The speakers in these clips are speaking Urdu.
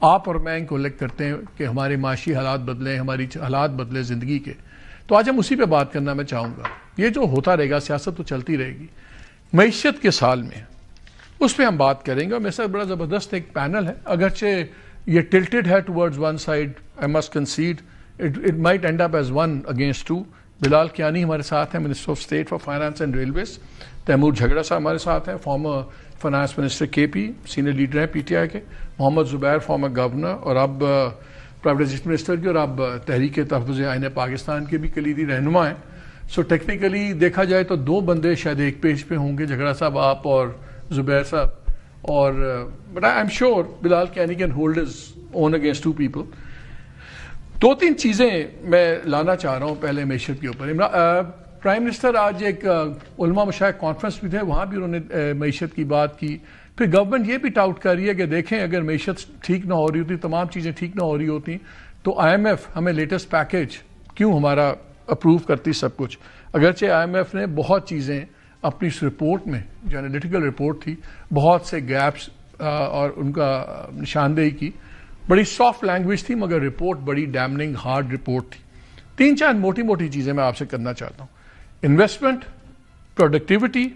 آپ اور میں ان کو الیکٹ کرتے ہیں کہ ہمارے معاشی حالات بدلیں, ہماری حالات بدلیں زندگی کے. تو آج ہم اسی پہ بات کرنا میں چاہوں گا. یہ جو ہوتا رہے گا, سیاست تو چلتی رہے گی. معیشت کے سال میں اس پہ ہم بات کریں گے, اور میرے ساتھ بڑا زبردست ایک پینل ہے. اگرچہ یہ ٹلٹڈ ہے towards one side, I must concede it might end up as 1 against 2. Bilal Kiani ہمارے ساتھ ہیں, minister of state for finance and railways. Taimur Jhagra صاحب ہمارے ساتھ ہیں, فارمر فائنانس منسٹر کے پی, سینئر لیڈر ہیں پی ٹی آئی کے. محمد زبیر, فارمر گورنر اور اب پرائیویٹائزیشن منسٹر کے, اور اب تحریک تحفظ آئین پاکستان کے بھی کلیدی رہنما ہیں. سو ٹیکنیکلی دیکھا جائے تو 2 بندے شاید ایک پیج پہ ہوں گے, جھگڑا صاحب آپ اور زبیر صاحب, اور but I am sure Bilal Kiani can hold his own against 2 people. 2-3 چیزیں میں لانا چاہ رہا ہوں پہلے معیشت کے اوپر. پرائم منسٹر آج ایک علماء مشائخ کانفرنس بھی تھے, وہاں بھی انہوں نے معیشت کی بات کی. پھر گورنمنٹ یہ بھی ٹاؤٹ کر رہی ہے کہ دیکھیں اگر معیشت ٹھیک نہ ہو رہی ہوتی, تمام چیزیں ٹھیک نہ ہو رہی ہوتی, تو IMF ہمیں لیٹسٹ پیکیج کیوں ہمارا اپروو کرتی سب کچھ. اگرچہ IMF نے بہت چیزیں اپنی اس رپورٹ میں, جو انالیٹیکل رپورٹ تھی, بہت سے گیپس اور ان کا نشاندہی کی. بڑی سافٹ لینگویج تھی, مگر رپورٹ بڑی ڈیمننگ ہارڈ رپورٹ تھی. 3-4 موٹی چیزیں میں آپ سے کرنا چاہتا ہوں. انویسٹمنٹ, پروڈکٹیوٹی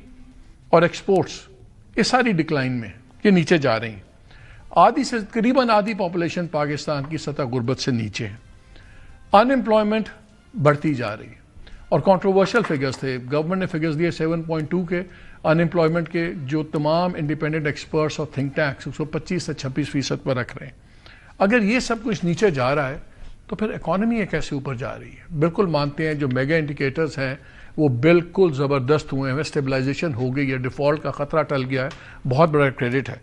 اور ایکسپورٹس, یہ ساری ڈکلائن میں, یہ نیچے جا رہی ہیں. قریباً آدھی پاپولیشن پاکستان کی سطح غربت سے نیچے ہے. ان امپلائمنٹ بڑھتی جا رہی ہے, اور کنٹروورشل فگرز تھے. گورنمنٹ نے فگرز دیے 7.2 کے ان امپلائمنٹ کے, جو تمام انڈیپینڈنٹ ایکسپرٹس اور تھنک ٹینکس 125 سے 26% پر رکھ رہے ہیں. اگر یہ سب کچھ نیچے جا رہا ہے تو پھر اکانومی یہ کیسے اوپر جا رہی ہے؟ بالکل مانتے ہیں جو میگا انڈیکیٹرز ہیں وہ بالکل زبردست ہوئے ہیں, اسٹیبلائزیشن ہو گئی ہے, ڈیفالٹ کا خطرہ ٹل گیا ہے, بہت بڑا کریڈٹ ہے.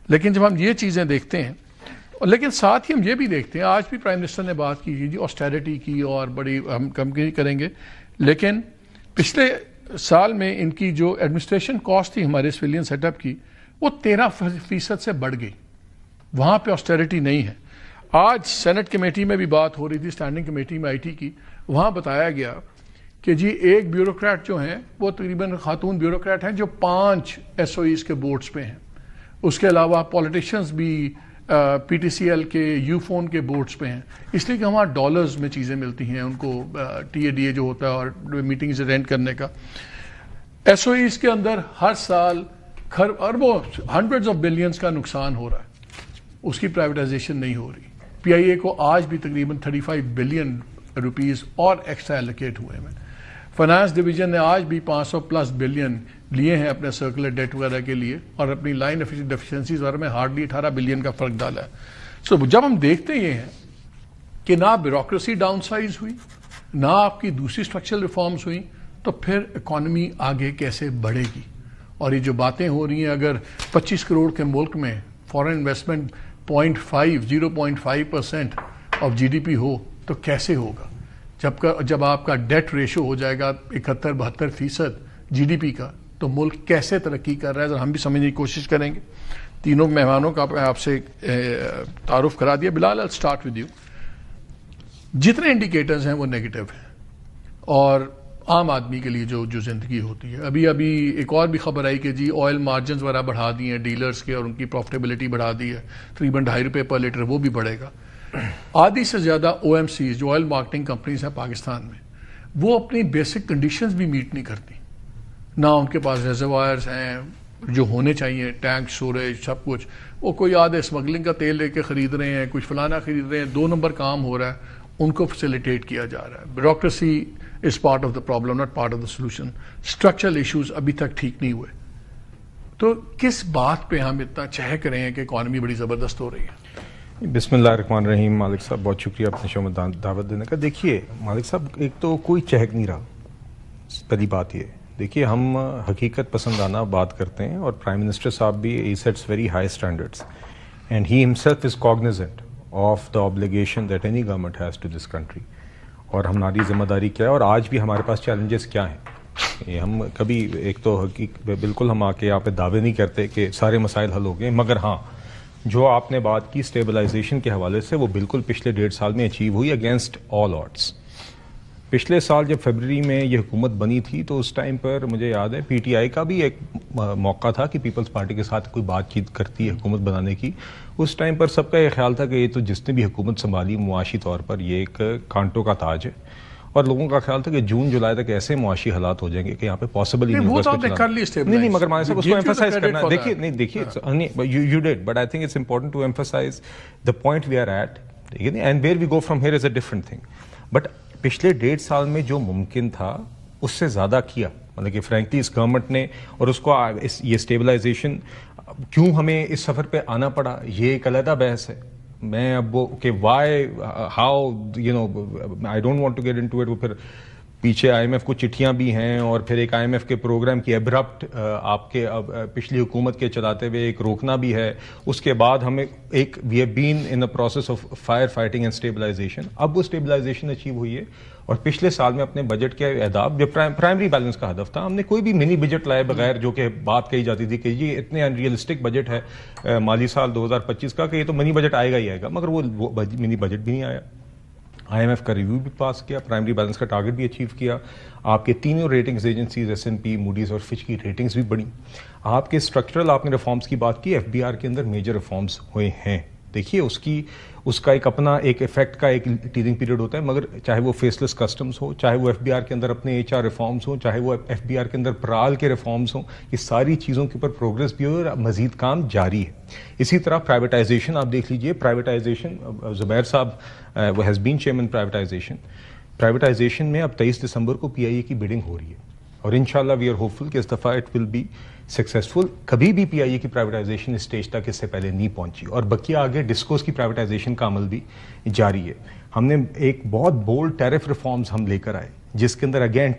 لیکن جب ہم یہ چیزیں دیکھتے ہیں, لیکن ساتھ ہی ہم یہ بھی دیکھتے ہیں, آج بھی پرائم منسٹر نے بات کی جی آسٹیرٹی کی, اور بڑی ہم کم کی کریں گے, لیکن پچھلے سال میں ان کی جو ایڈمنسٹریشن کاسٹ تھی ہمارے سویلین سیٹ اپ کی, وہ 13% سے بڑھ گئی. وہاں پہ آسٹیرٹی نہیں ہے. آج سینٹ کمیٹی میں بھی بات ہو رہی تھی, اسٹینڈنگ کمیٹی میں IT کی, وہاں بتایا گیا کہ جی ایک بیوروکریٹ جو ہیں وہ تقریباً خاتون بیوروکریٹ ہیں جو 5 SOEs کے بورڈز پہ ہیں. اس کے علاوہ پولیٹیشینز بھی PTCL کے, یوفون کے بورڈز پہ ہیں, اس لیے کہ وہاں ڈالرز میں چیزیں ملتی ہیں ان کو, TADA جو ہوتا ہے اور میٹنگز اٹینڈ کرنے کا. SOEs کے اندر ہر سال اربوں ہنڈریڈز آف بلینز کا نقصان ہو رہا ہے, اس کی پرائیویٹائزیشن نہیں ہو رہی. PIA کو آج بھی تقریباً 35 بلین روپیز اور ایکسٹرا ایلوکیٹ ہوئے ہیں. فائنانس ڈویژن نے آج بھی 500+ بلین لیے ہیں اپنے سرکولر ڈیٹ وغیرہ کے لیے, اور اپنی لائن ڈیفیشنسیز وغیرہ میں ہارڈلی 18 بلین کا فرق ڈالا ہے. سو جب ہم دیکھتے یہ ہیں کہ نہ بیوروکریسی ڈاؤن سائز ہوئی, نہ آپ کی دوسری اسٹرکچرل ریفارمز ہوئیں, تو پھر اکانومی آگے کیسے بڑھے گی؟ اور یہ جو باتیں ہو رہی ہیں, اگر 25 کروڑ کے ملک میں فارن انویسٹمنٹ 0.5% آف GDP ہو تو کیسے ہوگا؟ جب آپ کا ڈیٹ ریشو ہو جائے گا 71-72% GDP کا, تو ملک کیسے ترقی کر رہا ہے؟ ذرا ہم بھی سمجھنے کی کوشش کریں گے. تینوں مہمانوں کا آپ سے تعارف کرا دیا. بلال I'll start with you. جتنے انڈیکیٹرز ہیں وہ نیگیٹو ہیں, اور عام آدمی کے لیے جو زندگی ہوتی ہے. ابھی ایک اور بھی خبر آئی کہ جی آئل مارجنز وغیرہ بڑھا دی ہیں ڈیلرز کے, اور ان کی پروفٹیبلٹی بڑھا دی ہے, تقریباً ₹2.5 پر لیٹر, وہ بھی بڑھے گا. آدھی سے زیادہ OMCs جو آئل مارکیٹنگ کمپنیز ہیں پاکستان میں, وہ اپنی بیسک کنڈیشنز بھی میٹ نہیں کرتی. نہ ان کے پاس ریزروائرز ہیں جو ہونے چاہیے, ٹینک, سٹوریج, سب کچھ. وہ کوئی آدھے اسمگلنگ کا تیل لے کے خرید رہے ہیں, کچھ فلانا خرید رہے ہیں, 2 نمبر کام ہو رہا ہے, ان کو فیسیلیٹیٹ کیا جا رہا ہے. Bureaucracy is part of the problem, not part of the solution. Structural issues ابھی تک ٹھیک نہیں ہوئے. تو کس بات پہ ہم اتنا چہک رہے ہیں کہ اکانومی بڑی زبردست ہو رہی ہے؟ بسم اللہ الرحمن الرحیم. مالک صاحب بہت شکریہ اپنے شو میں دعوت دینے کا. دیکھیے مالک صاحب, ایک تو کوئی چہک نہیں رہا, پہلی بات یہ. دیکھیے ہم حقیقت پسندانہ بات کرتے ہیں, اور پرائم منسٹر صاحب بھی ہی sets very high standards, and he himself is cognizant of the obligation that any government has to this country. اور ہماری ذمہ داری کیا ہے, اور آج بھی ہمارے پاس چیلنجز کیا ہیں. یہ ہم کبھی ایک تو بالکل ہم آ کے یہاں پہ دعوے نہیں کرتے کہ سارے مسائل حل ہو گئے, مگر ہاں جو آپ نے بات کی اسٹیبلائزیشن کے حوالے سے, وہ بالکل پچھلے 1.5 سال میں اچیو ہوئی اگینسٹ آل آڈس. پچھلے سال جب فیبرری میں یہ حکومت بنی تھی تو اس ٹائم پر مجھے یاد ہے پی ٹی آئی کا بھی ایک موقع تھا کہ پیپلز پارٹی کے ساتھ کوئی بات چیت کرتی ہے حکومت بنانے کی. اس ٹائم پر سب کا یہ خیال تھا کہ یہ تو جس نے بھی حکومت سنبھالی معاشی طور پر یہ ایک کانٹوں کا تاج ہے, اور لوگوں کا خیال تھا کہ جون جولائی تک ایسے معاشی حالات ہو جائیں گے کہ یہاں پہ پاسبل ہی نہیں ہوگا. نہیں مگر مانے صاحب اس کو ایمفسائز کرنا ہے. دیکھیے نہیں دیکھیے you did but I think it's important to emphasise the point we are at, and where we go from here is a different thing. But پچھلے 1.5 سال میں جو ممکن تھا اس سے زیادہ کیا, مطلب کہ فرینکلی اس گورنمنٹ نے, اور اس کو یہ اسٹیبلائزیشن کیوں ہمیں اس سفر پہ آنا پڑا یہ ایک علیحدہ بحث ہے. میں اب وہ کہ why how you know I don't want to get into it. وہ پھر پیچھے آئی ایم ایف کو چٹھیاں بھی ہیں, اور پھر ایک آئی ایم ایف کے پروگرام کی ابرپٹ آپ کے پچھلی حکومت کے چلاتے ہوئے ایک روکنا بھی ہے. اس کے بعد ہمیں ایک we have been in a process of fire fighting and stabilisation. اب وہ اسٹیبلائزیشن اچیو ہوئی ہے, اور پچھلے سال میں اپنے بجٹ کے اہداف جو پرائمری بیلنس کا ہدف تھا, ہم نے کوئی بھی منی بجٹ لائے بغیر, جو کہ بات کہی جاتی تھی کہ یہ اتنے ان ریئلسٹک بجٹ ہے مالی سال 2025 کا کہ یہ تو منی بجٹ آئے گا ہی آئے گا, مگر وہ منی بجٹ بھی نہیں آیا. آئی ایم ایف کا ریویو بھی پاس کیا, پرائمری بیلنس کا ٹارگٹ بھی اچیو کیا. آپ کے تینوں ratings agencies S and P, Moody's اور فچ کی ریٹنگز بھی بڑھی. آپ کے اسٹرکچرل آپ نے ریفارمز کی بات کی, ایف بی آر کے اندر میجر ریفارمز ہوئے ہیں. دیکھیے اس کا ایک اپنا ایک افیکٹ کا ایک ٹیزنگ پیریڈ ہوتا ہے, مگر چاہے وہ فیس لیس کسٹمز ہو, چاہے وہ ایف بی آر کے اندر اپنے ایچ آر ریفارمز ہوں, چاہے وہ ایف بی آر کے اندر پرال کے ریفارمز ہوں, یہ ساری چیزوں کے اوپر پروگرس بھی ہو اور مزید کام جاری ہے. اسی طرح پرائیویٹائزیشن آپ دیکھ لیجئے, پرائیویٹائزیشن زبیر صاحب وہ ہیز بین چیئرمین پرائیویٹائزیشن میں اب 23 دسمبر کو پی آئی اے کی بیڈنگ ہو رہی ہے, اور انشاءاللہ وی آر ہوپفل کہ اس دفعہ اٹ ول بی سکسیزفل. کبھی بھی پی آئی اے کی پرائیویٹائزیشن اسٹیج تک اس سے پہلے نہیں پہنچی, اور بقیہ آگے ڈسکوز کی پرائیویٹائزیشن کا عمل بھی جاری ہے. ہم نے ایک بہت بولڈ ٹیرف ریفارمز ہم لے کر آئے, جس کے اندر اگین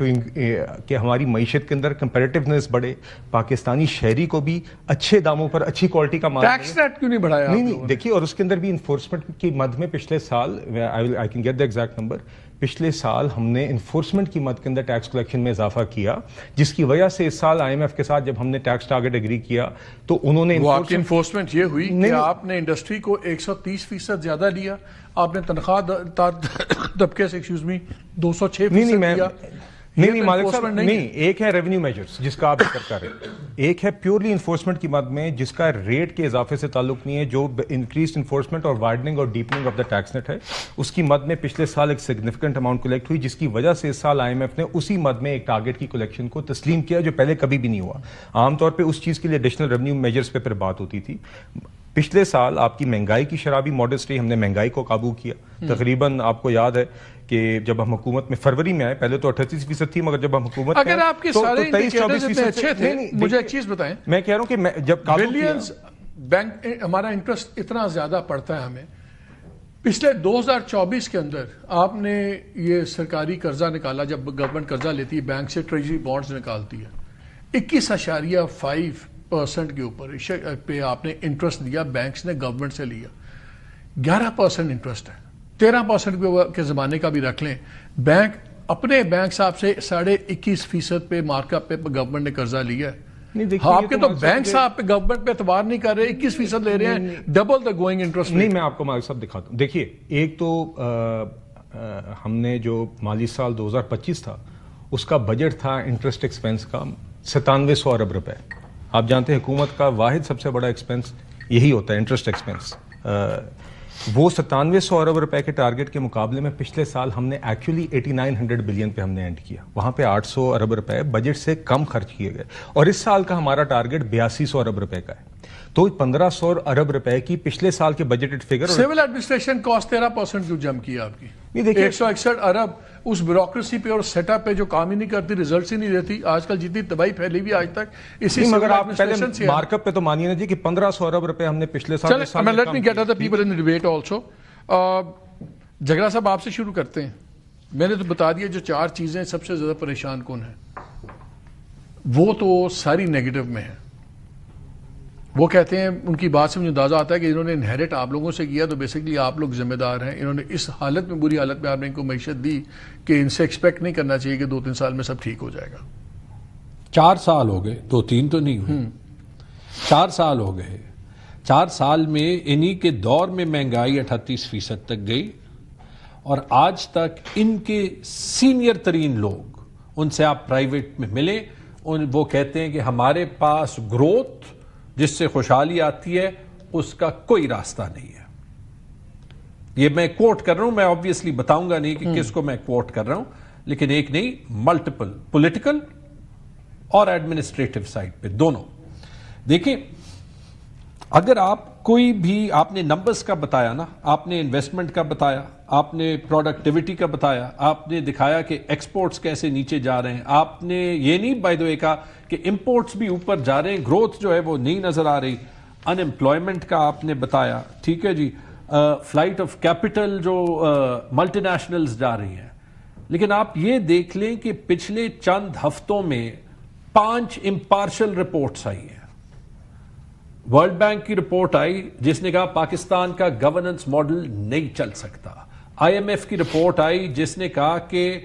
کہ ہماری معیشت کے اندر کمپیریٹیونیس بڑھے, پاکستانی شہری کو بھی اچھے داموں پر اچھی کوالٹی کا مال. ٹیکس ریٹ کیوں نہیں بڑھایا؟ نہیں دیکھیے, اور اس کے اندر بھی انفورسمنٹ کی مد میں پچھلے سال I can get the exact number, پچھلے سال ہم نے انفورسمنٹ کی مد کے اندر ٹیکس کلیکشن میں اضافہ کیا, جس کی وجہ سے اس سال آئی ایم ایف کے ساتھ جب ہم نے ٹیکس ٹارگٹ اگری کیا تو انہوں نے انفورسمنٹ یہ ہوئی کہ آپ نے انڈسٹری کو 130% زیادہ لیا, آپ نے تنخواہ طبقے سے 206% دیا. نہیں مالک صاحب نہیں, ایک ہے ریونیو میجرز جس کا آپ ذکر کر رہے ہیں, ایک ہے پیورلی انفورسمنٹ کی مد میں جس کا ریٹ کے اضافے سے تعلق نہیں ہے, جو انکریزڈ انفورسمنٹ اور وائڈننگ اور ڈیپننگ آف دا ٹیکس نیٹ ہے, اس کی مد میں پچھلے سال ایک سگنیفیکنٹ اماؤنٹ کلیکٹ ہوئی, جس کی وجہ سے اس سال آئی ایم ایف نے اسی مد میں ایک ٹارگٹ کی کلیکشن کو تسلیم کیا, جو پہلے کبھی بھی نہیں ہوا. عام طور پہ اس چیز کے لیے ایڈیشنل ریونیو میجرز پہ پھر بات ہوتی تھی. پچھلے سال آپ کی مہنگائی کی شرح بھی ماڈسٹ رہی, ہم نے مہنگائی کو قابو کیا. تقریباً آپ کو یاد ہے کہ جب ہم حکومت میں فروری میں آئے, پہلے تو 38% تھی, مگر جب ہم حکومت اگر آپ کے سارے انڈیکیٹرز اچھے تھے, مجھے ایک چیز بتائیں, میں کہہ رہا ہوں کہ جب بلینز بینک ہمارا انٹرسٹ اتنا زیادہ پڑتا ہے ہمیں, پچھلے 2024 کے اندر آپ نے یہ سرکاری قرضہ نکالا, جب گورنمنٹ قرضہ لیتی ہے بینک سے ٹریجری بانڈز نکالتی ہے, 21.5% کے اوپر پہ آپ نے انٹرسٹ دیا, بینکس نے گورنمنٹ سے لیا. 11% انٹرسٹ ہے, 13% کے زمانے کا بھی رکھ لیں. بینک اپنے بینک صاحب سے 21.5% پہ مارک اپ پہ گورنمنٹ نے قرضہ لیا ہے. آپ کے تو بینک صاحب پہ گورنمنٹ پہ اعتبار نہیں کر رہے, 21% لے رہے ہیں, ڈبل دا گوئنگ انٹرسٹ. نہیں میں آپ کو مالک صاحب دکھاتا ہوں. دیکھیے, ایک تو ہم نے جو مالی سال 2025 تھا اس کا بجٹ تھا انٹرسٹ ایکسپینس کا 9700 ارب روپے. آپ جانتے ہیں حکومت کا واحد سب سے بڑا ایکسپینس یہی ہوتا ہے, انٹرسٹ ایکسپینس. وہ 9700 ارب روپے کے ٹارگٹ کے مقابلے میں پچھلے سال ہم نے ایکچولی 8900 بلین پہ ہم نے اینڈ کیا, وہاں پہ 800 ارب روپے بجٹ سے کم خرچ کیے گئے, اور اس سال کا ہمارا ٹارگٹ 8200 ارب روپے کا ہے. تو 1500 ارب روپے کی پچھلے سال کے budgeted figure. Civil administration cost 13% کیوں جم کی آپ کی؟ 161 ارب اس بیوروکریسی پہ اور سیٹ اپ پہ جو کام ہی نہیں کرتی, ریزلٹس ہی نہیں دیتی. آج کل جتنی تباہی پھیلی بھی آج تک اسی. مگر آپ پہلے مارک اپ پہ تو مانیے نا جی کہ 1500 ارب روپے ہم نے پچھلے سال. Let me get other people in the debate also. Jhagra صاحب آپ سے شروع کرتے ہیں. میں نے تو بتا دیا جو 4 چیزیں سب سے زیادہ پریشان کون ہیں, وہ تو ساری نیگیٹو میں ہیں. وہ کہتے ہیں, ان کی بات سے مجھے اندازہ آتا ہے کہ انہوں نے انہیریٹ آپ لوگوں سے کیا, تو بیسکلی آپ لوگ ذمہ دار ہیں. انہوں نے اس حالت میں, بری حالت میں آپ نے ان کو معیشت دی کہ ان سے ایکسپیکٹ نہیں کرنا چاہیے کہ 2-3 سال میں سب ٹھیک ہو جائے گا. 4 سال ہو گئے, 2-3 تو نہیں ہوئے, 4 سال ہو گئے. 4 سال میں انہی کے دور میں مہنگائی 38% تک گئی, اور آج تک ان کے سینئر ترین لوگ، ان سے آپ پرائیویٹ میں ملیں، وہ کہتے ہیں کہ ہمارے پاس گروتھ جس سے خوشحالی آتی ہے اس کا کوئی راستہ نہیں ہے. یہ میں کوٹ کر رہا ہوں، میں آبویسلی بتاؤں گا نہیں کہ کس کو میں کوٹ کر رہا ہوں، لیکن ایک نہیں، ملٹیپل پولیٹیکل اور ایڈمنسٹریٹو سائڈ پہ دونوں. دیکھیں، اگر آپ کوئی بھی، آپ نے نمبرز کا بتایا نا، آپ نے انویسٹمنٹ کا بتایا، آپ نے پروڈکٹیوٹی کا بتایا، آپ نے دکھایا کہ ایکسپورٹس کیسے نیچے جا رہے ہیں، آپ نے یہ نہیں بائی دا وے کہا کہ امپورٹس بھی اوپر جا رہے ہیں، گروتھ جو ہے وہ نہیں نظر آ رہی، ان امپلائمنٹ کا آپ نے بتایا، ٹھیک ہے جی، فلائٹ آف کیپٹل جو ملٹی نیشنلز جا رہی ہیں. لیکن آپ یہ دیکھ لیں کہ پچھلے چند ہفتوں میں 5 امپارشل رپورٹس آئی ہیں. ورلڈ بینک کی رپورٹ آئی جس نے کہا پاکستان کا گورننس ماڈل نہیں چل سکتا. آئی ایم ایف کی رپورٹ آئی جس نے کہا کہ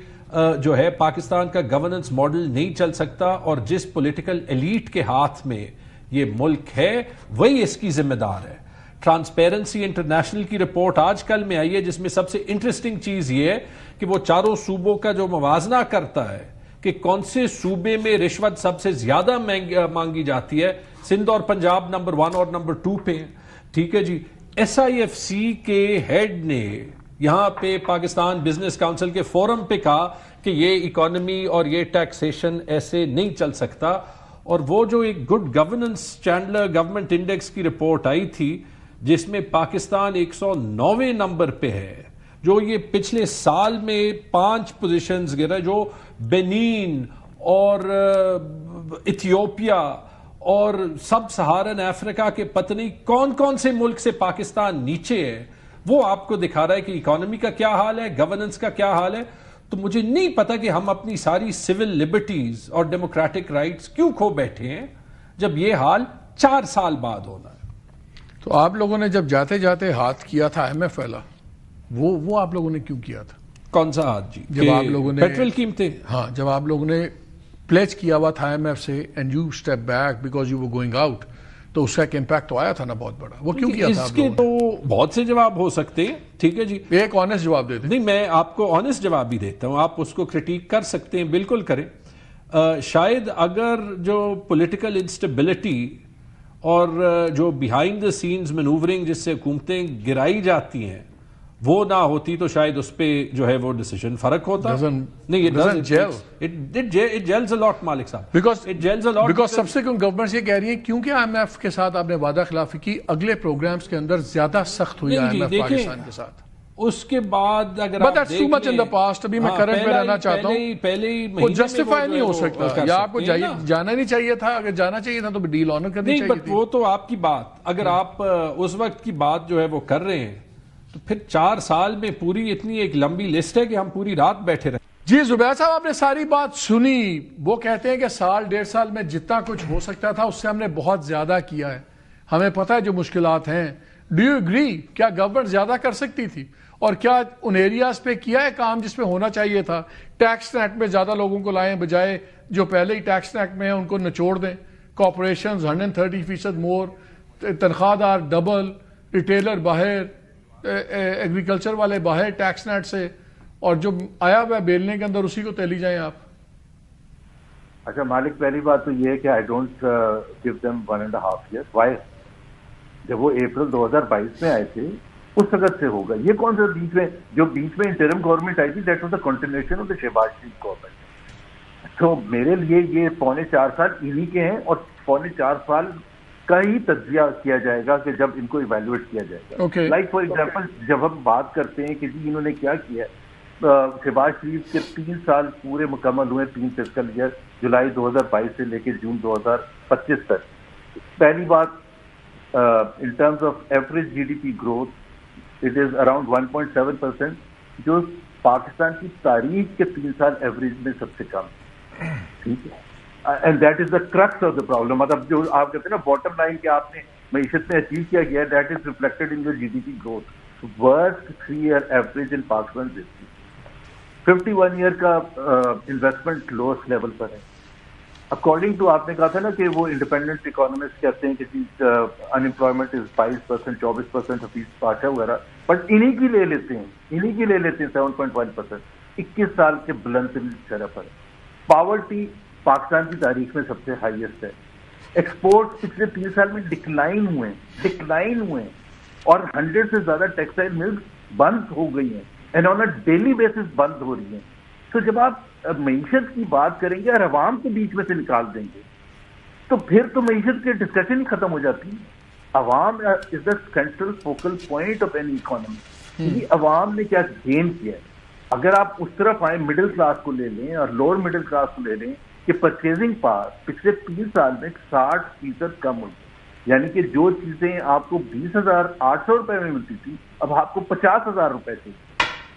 جو ہے پاکستان کا گورننس ماڈل نہیں چل سکتا اور جس پولیٹیکل ایلیٹ کے ہاتھ میں یہ ملک ہے وہی اس کی ذمہ دار ہے. ٹرانسپیرنسی انٹرنیشنل کی رپورٹ آج کل میں آئی ہے جس میں سب سے انٹرسٹنگ چیز یہ ہے کہ وہ چاروں صوبوں کا جو موازنہ کرتا ہے کہ کون سے صوبے میں رشوت سب سے زیادہ مانگی جاتی ہے. سندھ اور پنجاب نمبر 1 اور نمبر 2 پہ، ٹھیک ہے جی. ایس آئی ایف سی کے ہیڈ نے یہاں پہ پاکستان بزنس کاؤنسل کے فورم پہ کہا کہ یہ اکانومی اور یہ ٹیکسیشن ایسے نہیں چل سکتا. اور وہ جو ایک گڈ گورننس چینڈلر گورنمنٹ انڈیکس کی رپورٹ آئی تھی جس میں پاکستان 109ویں نمبر پہ ہے، جو یہ پچھلے سال میں 5 پوزیشنز گرا، جو بنین اور ایتھیوپیا اور سب سہارن افریقہ کے پتہ نہیں کون کون سے ملک سے پاکستان نیچے ہے. وہ آپ کو دکھا رہا ہے کہ اکانومی کا کیا حال ہے، گورننس کا کیا حال ہے. تو مجھے نہیں پتا کہ ہم اپنی ساری سول لبرٹیز اور ڈیموکریٹک رائٹس کیوں کھو بیٹھے ہیں جب یہ حال 4 سال بعد ہونا ہے. تو آپ لوگوں نے جب جاتے جاتے ہاتھ کیا تھا ایم ایف والا، وہ آپ لوگوں نے کیوں کیا تھا؟ کون سا ہاتھ جی؟ جب آپ لوگوں نے پیٹرول قیمتیں، ہاں، جب آپ لوگوں نے پلیج کیا ہوا تھا ایم ایف سے and you step back because you were going out, تو اس کا ایک امپیکٹ تو آیا تھا نا بہت بڑا. وہ کیوں کیا تھا؟ اس کے تو بہت سے جواب ہو سکتے ہیں، ٹھیک ہے جی. ایک آنےسٹ جواب دے دیں. نہیں، میں آپ کو آنےسٹ جواب بھی دیتا ہوں، آپ اس کو کرٹیک کر سکتے ہیں، بالکل کریں. شاید اگر جو پولیٹیکل انسٹیبلٹی اور جو بیہائنڈ دا سینز مینوورنگ جس سے حکومتیں گرائی جاتی ہیں وہ نہ ہوتی تو شاید اس پہ جو ہے وہ ڈیسیژن فرق ہوتا. نہیں، it gels a lot مالک صاحب، it gels a lot because سب سے کم گورنمنٹس یہ کہہ رہی ہیں کیونکہ آئی ایم ایف کے ساتھ آپ نے وعدہ خلافی کی، اگلے پروگرامز کے اندر زیادہ سخت ہوئی آئی ایم ایف پاکستان کے ساتھ. اس کے بعد اگر But that's too much in the past. ابھی میں کرنٹ میں رہنا چاہتا ہوں. پہلے ہی وہ جسٹیفائی نہیں ہو سکتا، یا آپ کو جانا نہیں چاہیے تھا، اگر جانا چاہیے تھا تو ڈیل آنر کرنی چاہیے تھی. وہ تو آپ کی بات، اگر آپ اس وقت کی بات جو ہے وہ کر رہے ہیں تو پھر 4 سال میں پوری اتنی ایک لمبی لسٹ ہے کہ ہم پوری رات بیٹھے رہے. جی زبیر صاحب، آپ نے ساری بات سنی. وہ کہتے ہیں کہ 1.5 سال میں جتنا کچھ ہو سکتا تھا اس سے ہم نے بہت زیادہ کیا ہے. ہمیں پتہ ہے جو مشکلات ہیں. Do you agree? کیا گورنمنٹ زیادہ کر سکتی تھی؟ اور کیا ان ایریاز پہ کیا ہے کام جس پہ ہونا چاہیے تھا؟ ٹیکس نیٹ میں زیادہ لوگوں کو لائیں بجائے جو پہلے ہی ٹیکس نیٹ میں ہیں ان کو نچوڑ دیں. کارپوریشنز 130% مور، تنخواہ دار ڈبل، ریٹیلر باہر، ایگریکلچر والے باہر ٹیکس نیٹ سے، اور جو آیا ہوا بیلنے کے اندر اسی کو تیلی جائیں آپ. اچھا مالک، پہلی بات تو یہ ہے کہ I don't give them 1.5 years. Why? جب وہ اپریل 2022 میں آئے تھے اس وقت سے ہوگا. یہ کون سا بیچ میں انٹرم گورنمنٹ آئی تھی؟ That was the continuation of the Shehbaz Sharif government. تو میرے لیے یہ 4.25 سال انہی کے ہیں، اور 4.25 سال کا ہی تجزیہ کیا جائے گا کہ جب ان کو ایویلویٹ کیا جائے گا. لائک فار ایگزامپل جب ہم بات کرتے ہیں کہ جی انہوں نے کیا کیا ہے، شہباز شریف کے 3 سال پورے مکمل ہوئے، 3 فسکل ایئر، جولائی 2022 سے لے کے جون 2025 تک. پہلی بات، in terms of average G D P growth it is around 1.7%، جو پاکستان کی تاریخ کے 3 سال ایوریج میں سب سے کم. ٹھیک ہے، and that is the crux of the problem. مطلب جو آپ کہتے ہیں نا باٹم لائن کہ آپ نے معیشت میں اچیو کیا گیا، that is reflected in your G D P growth. Worst 3 year average in Pakistan history. 51 year کا انویسٹمنٹ لوسٹ لیول پر ہے. اکارڈنگ ٹو آپ نے کہا تھا نا کہ وہ انڈیپینڈنٹ اکانومسٹ کہتے ہیں کہ انمپلائمنٹ از 22%, 24% حفیظ پاشا وغیرہ, بٹ انہی کی لے لیتے ہیں 7.1%, 21 سال کے بلند ترین شرح پر. پاورٹی پاکستان کی تاریخ میں سب سے ہائیسٹ ہے. ایکسپورٹ پچھلے 3 سال میں ڈکلائن ہوئے اور 100 سے زیادہ ٹیکسٹائل ملز بند ہو گئی ہیں and on a daily basis بند ہو رہی ہیں. تو جب آپ معیشت کی بات کریں گے اور عوام کو بیچ میں سے نکال دیں گے تو پھر تو معیشت کی ڈسکشن ہی ختم ہو جاتی ہے. عوام is the central focal point of any economy. عوام نے کیا گین کیا ہے؟ اگر آپ اس طرف آئیں, مڈل کلاس کو لے لیں اور لوور مڈل کلاس کو لے لیں کہ پرچیزنگ پاور پچھلے 3 سال میں 60% کم ہوئی, یعنی کہ جو چیزیں آپ کو 20,800 روپے میں ملتی تھی اب آپ کو 50,000 روپے تھی.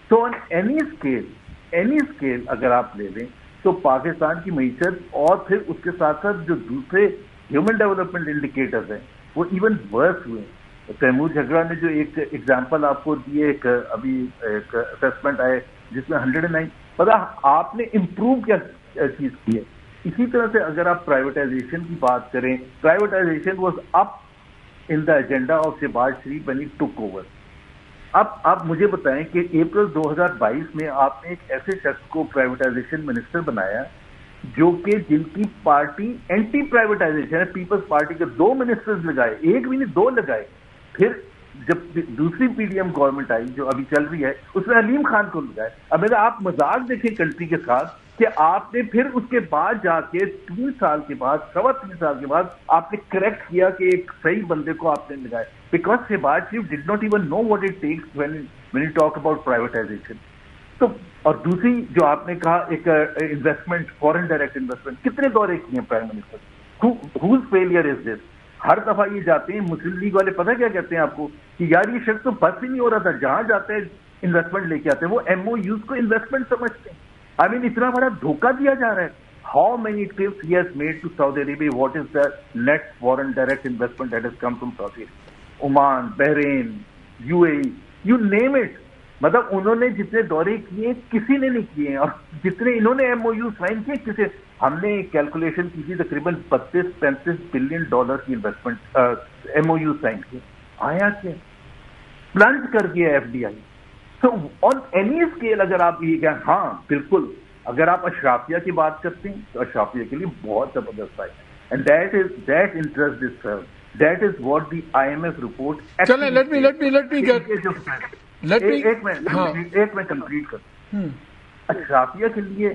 تو آن اینی اسکیل اگر آپ لے لیں تو پاکستان کی معیشت اور پھر اس کے ساتھ ساتھ جو دوسرے ہیومن ڈیولپمنٹ انڈیکیٹرز ہیں وہ ایون ورس ہوئے. تیمور جھگڑا نے جو ایک ایگزامپل آپ کو دیے, ابھی ایک اسیسمنٹ آئے جس میں 109, پتا آپ نے امپروو کیا چیز کی ہے. اسی طرح سے اگر آپ پرائیویٹائزیشن کی بات کریں, privatisation was up in the agenda of Shehbaz Sharif when he took over. اب مجھے بتائیں کہ اپریل 2022 میں آپ نے ایک ایسے شخص کو پرائیویٹائزیشن منسٹر بنایا جو کہ جن کی پارٹی اینٹی پرائیویٹائزیشن ہے, پیپلز پارٹی کے 2 منسٹرز لگائے, 1 بھی نہیں 2 لگائے. پھر جب دوسری پی ڈی ایم گورنمنٹ آئی جو ابھی چل رہی ہے اس میں علیم خان کو لگائے. اب میرا آپ مذاق دیکھیں کنٹری کے ساتھ کہ آپ نے پھر اس کے بعد جا کے 3 سال کے بعد 3.25 سال کے بعد آپ نے کریکٹ کیا کہ ایک صحیح بندے کو آپ نے لگایا, because Shehbaz Sharif did not even know what it takes when you talk about privatization. تو اور دوسری جو آپ نے کہا ایک انویسٹمنٹ, فورن ڈائریکٹ انویسٹمنٹ, کتنے دورے کیے ہیں prime minister, whose failure is this؟ ہر دفعہ یہ جاتے ہیں مسلم لیگ والے, پتہ کیا کہتے ہیں آپ کو کہ یار یہ شخص تو بس ہی نہیں ہو رہا تھا, جہاں جاتے ہیں انویسٹمنٹ لے کے آتے ہیں. وہ MOUs کو انویسٹمنٹ سمجھتے ہیں. I mean اتنا بڑا دھوکہ دیا جا رہا ہے. How many trips he has made to Saudi Arabia? What is the net foreign direct investment that has come from Saudi Arabia? Oman, Bahrain, UAE, you name it. مطلب انہوں نے جتنے دورے کیے کسی نے نہیں کیے, اور جتنے انہوں نے MOU سائن کیے کسی. ہم نے کیلکولیشن کی تھی تقریباً 32-35 بلین ڈالر کی انویسٹمنٹ MOU سائن کیے. آیا کیا؟ پلنج کر دیا FDI. تو آن اینی اسکیل اگر آپ یہ کہیں, ہاں بالکل اگر آپ اشرافیہ کی بات کرتے ہیں تو اشرافیہ کے لیے بہت زبردست ہے, and that interest is serve, that is what the IMF report. چلیں لیٹ می گیٹ ایک میں کمپلیٹ کرتا ہوں. اشرافیہ کے لیے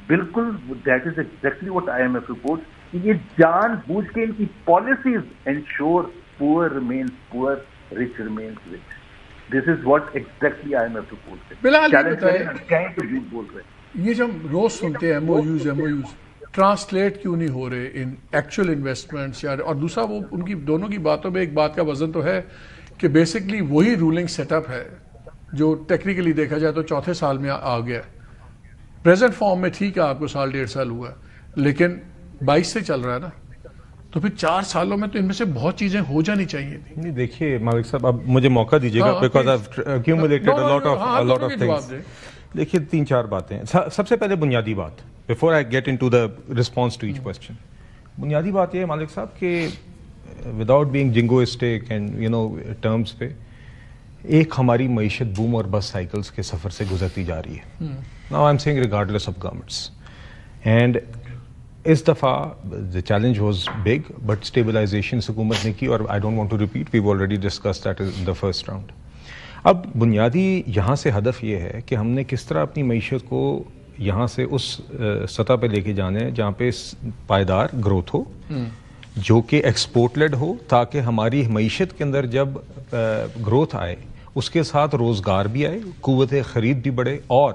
بالکل that is exactly what IMF report, کہ یہ جان بوجھ کے ان کی پالیسیز انشور پور ریمینز پور, rich remains rich. This is what exactly IMF report. بول رہے یہ جو ہم روز سنتے ہیں MOUs ٹرانسلیٹ کیوں نہیں ہو رہے ان ایکچوئل انویسٹمنٹس, اور دوسرا وہ ان کی دونوں کی باتوں میں ایک بات کا وزن تو ہے کہ بیسکلی وہی رولنگ سیٹ اپ ہے جو ٹیکنیکلی دیکھا جائے تو 4تھے سال میں آ گیا. پریزنٹ فارم میں ٹھیک ہے آپ کو 1.5 سال ہوا, لیکن 22 سے چل رہا ہے نا, تو پھر 4 سالوں میں تو ان میں سے بہت چیزیں ہو جانی چاہیے تھی. نہیں دیکھیے مالک صاحب, اب مجھے موقع دیجیے گا because I have accumulated a lot of things. دیکھیے 3-4 باتیں. سب سے پہلے بنیادی بات, before I get into the response to each question, بنیادی بات یہ ہے مالک صاحب کہ without being jingoistic and you know terms پہ, ایک ہماری معیشت بوم اور بس سائیکلز کے سفر سے گزرتی جا رہی ہے. Now I'm saying regardless of governments, and اس دفعہ the challenge was big, but stabilization حکومت نے کی, اور I don't want to repeat, we've already discussed that in the first round. اب بنیادی یہاں سے ہدف یہ ہے کہ ہم نے کس طرح اپنی معیشت کو یہاں سے اس سطح پہ لے کے جانے ہیں جہاں پہ پائیدار گروتھ ہو, جو کہ ایکسپورٹ لیڈ ہو, تاکہ ہماری معیشت کے اندر جب گروتھ آئے اس کے ساتھ روزگار بھی آئے, قوت خرید بھی بڑھے, اور